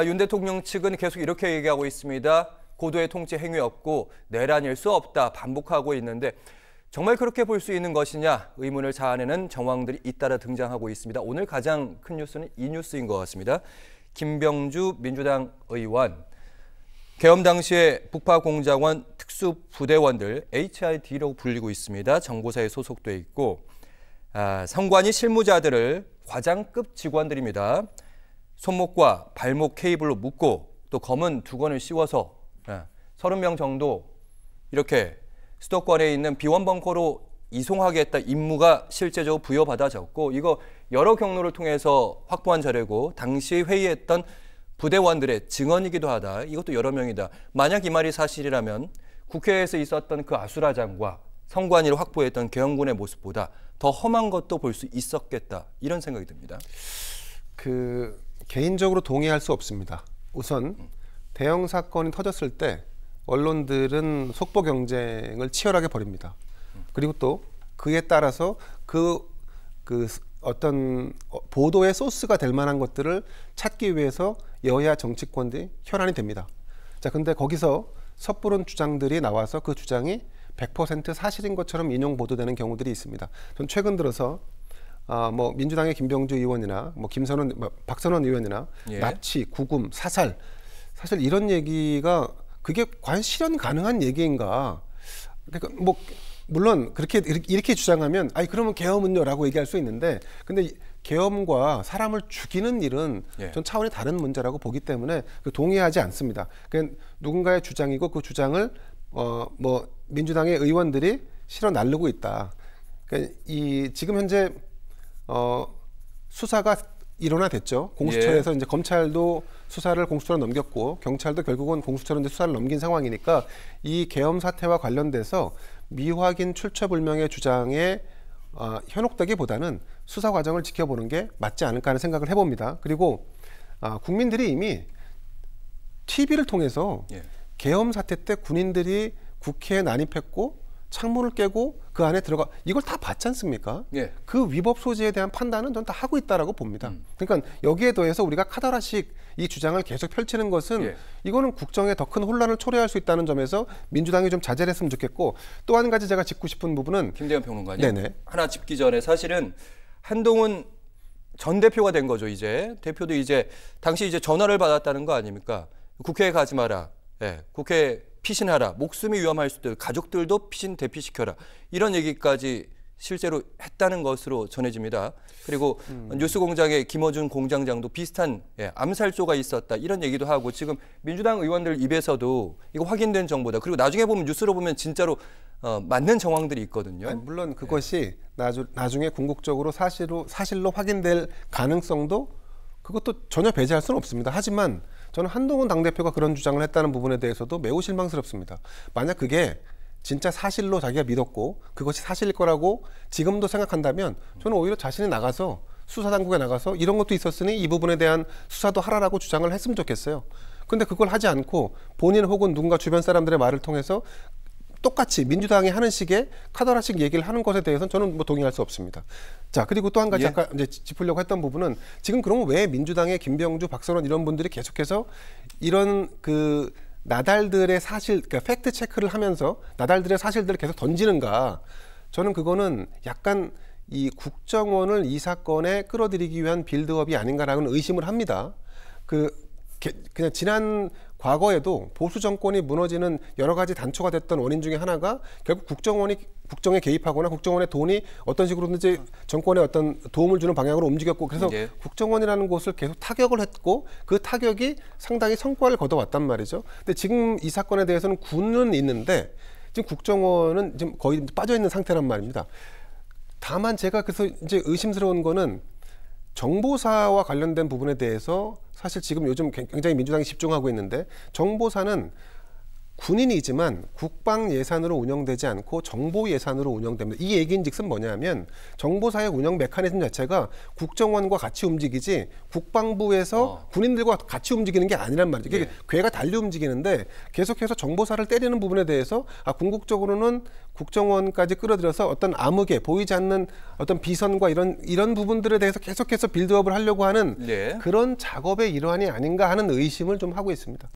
윤 대통령 측은 계속 이렇게 얘기하고 있습니다. 고도의 통치 행위였고 내란일 수 없다 반복하고 있는데 정말 그렇게 볼 수 있는 것이냐 의문을 자아내는 정황들이 잇따라 등장하고 있습니다. 오늘 가장 큰 뉴스는 이 뉴스인 것 같습니다. 김병주 민주당 의원, 계엄 당시에 북파공작원 특수부대원들 HID라고 불리고 있습니다. 정보사에 소속돼 있고 성관이 실무자들을 과장급 직원들입니다. 손목과 발목 케이블로 묶고 또 검은 두건을 씌워서 30명 정도 이렇게 수도권에 있는 비원 벙커로 이송하겠다 임무가 실제적으로 부여받아졌고 이거 여러 경로를 통해서 확보한 자료고 당시 회의했던 부대원들의 증언이기도 하다. 이것도 여러 명이다. 만약 이 말이 사실이라면 국회에서 있었던 그 아수라장과 성관이를 확보했던 계엄군의 모습보다 더 험한 것도 볼 수 있었겠다. 이런 생각이 듭니다. 개인적으로 동의할 수 없습니다. 우선 대형 사건이 터졌을 때 언론들은 속보 경쟁을 치열하게 벌입니다. 그리고 또 그에 따라서 어떤 보도의 소스가 될 만한 것들을 찾기 위해서 여야 정치권들이 혈안이 됩니다. 자, 근데 거기서 섣부른 주장들이 나와서 그 주장이 100% 사실인 것처럼 인용 보도되는 경우들이 있습니다. 전 최근 들어서 민주당의 김병주 의원이나 박선원 의원이나 납치, 구금, 사살 사실 이런 얘기가 그게 과연 실현 가능한 얘기인가? 그러니까 물론 그렇게 이렇게 주장하면 그러면 계엄은요라고 얘기할 수 있는데 근데 계엄과 사람을 죽이는 일은 전 차원이 다른 문제라고 보기 때문에 동의하지 않습니다. 그냥 누군가의 주장이고 그 주장을 민주당의 의원들이 실어 나르고 있다. 그러니까 지금 현재 수사가 일원화됐죠. 공수처에서 이제 검찰도 수사를 공수처로 넘겼고 경찰도 결국은 공수처로 이제 수사를 넘긴 상황이니까 이 계엄 사태와 관련돼서 미확인 출처불명의 주장에 현혹되기보다는 수사 과정을 지켜보는 게 맞지 않을까 하는 생각을 해봅니다. 그리고 국민들이 이미 TV를 통해서 계엄 사태 때 군인들이 국회에 난입했고 창문을 깨고 그 안에 들어가 이걸 다 봤지 않습니까? 그 위법 소지에 대한 판단은 전 다 하고 있다라고 봅니다. 그러니까 여기에 더해서 우리가 카더라식 이 주장을 계속 펼치는 것은 이거는 국정에 더 큰 혼란을 초래할 수 있다는 점에서 민주당이 좀 자제를 했으면 좋겠고 또 한 가지 제가 짚고 싶은 부분은 김대현 평론가님 하나 짚기 전에 사실은 한동훈 전 대표가 된 거죠. 이제 대표도 이제 당시 이제 전화를 받았다는 거 아닙니까? 국회에 가지 마라. 국회 피신하라. 목숨이 위험할 수도 있고 가족들도 피신 대피시켜라. 이런 얘기까지 실제로 했다는 것으로 전해집니다. 그리고 뉴스공장의 김어준 공장장도 비슷한 암살조가 있었다. 이런 얘기도 하고 지금 민주당 의원들 입에서도 이거 확인된 정보다. 그리고 나중에 보면 뉴스로 보면 진짜로 맞는 정황들이 있거든요. 물론 그것이 나중에 궁극적으로 사실로 확인될 가능성도 그것도 전혀 배제할 수는 없습니다. 하지만 저는 한동훈 당대표가 그런 주장을 했다는 부분에 대해서도 매우 실망스럽습니다. 만약 그게 진짜 사실로 자기가 믿었고 그것이 사실일 거라고 지금도 생각한다면 저는 오히려 자신이 나가서 수사당국에 나가서 이런 것도 있었으니 이 부분에 대한 수사도 하라라고 주장을 했으면 좋겠어요. 근데 그걸 하지 않고 본인 혹은 누군가 주변 사람들의 말을 통해서 똑같이 민주당이 하는 식의 카더라식 얘기를 하는 것에 대해서는 저는 동의할 수 없습니다. 자, 그리고 또 한 가지 아까 이제 짚으려고 했던 부분은 지금 그러면 왜 민주당의 김병주, 박선원 이런 분들이 계속해서 이런 나달들의 사실, 그러니까 팩트 체크를 하면서 나달들의 사실들을 계속 던지는가? 저는 그거는 약간 이 국정원을 이 사건에 끌어들이기 위한 빌드업이 아닌가라는 의심을 합니다. 그냥 지난 과거에도 보수 정권이 무너지는 여러 가지 단초가 됐던 원인 중에 하나가 결국 국정에 개입하거나 국정원의 돈이 어떤 식으로든지 정권에 어떤 도움을 주는 방향으로 움직였고 그래서 국정원이라는 곳을 계속 타격을 했고 그 타격이 상당히 성과를 거둬왔단 말이죠. 근데 지금 이 사건에 대해서는 군은 있는데 지금 국정원은 지금 거의 빠져 있는 상태란 말입니다. 다만 제가 그래서 이제 의심스러운 거는 정보사와 관련된 부분에 대해서 사실 지금 요즘 굉장히 민주당이 집중하고 있는데 정보사는 군인이지만 국방 예산으로 운영되지 않고 정보 예산으로 운영됩니다. 이 얘기인즉슨 뭐냐면 정보사역 운영 메커니즘 자체가 국정원과 같이 움직이지 국방부에서 군인들과 같이 움직이는 게 아니란 말이죠. 이게 궤가 달리 움직이는데 계속해서 정보사를 때리는 부분에 대해서 궁극적으로는 국정원까지 끌어들여서 어떤 암흑에 보이지 않는 어떤 비선과 이런 부분들에 대해서 계속해서 빌드업을 하려고 하는 그런 작업의 일환이 아닌가 하는 의심을 좀 하고 있습니다.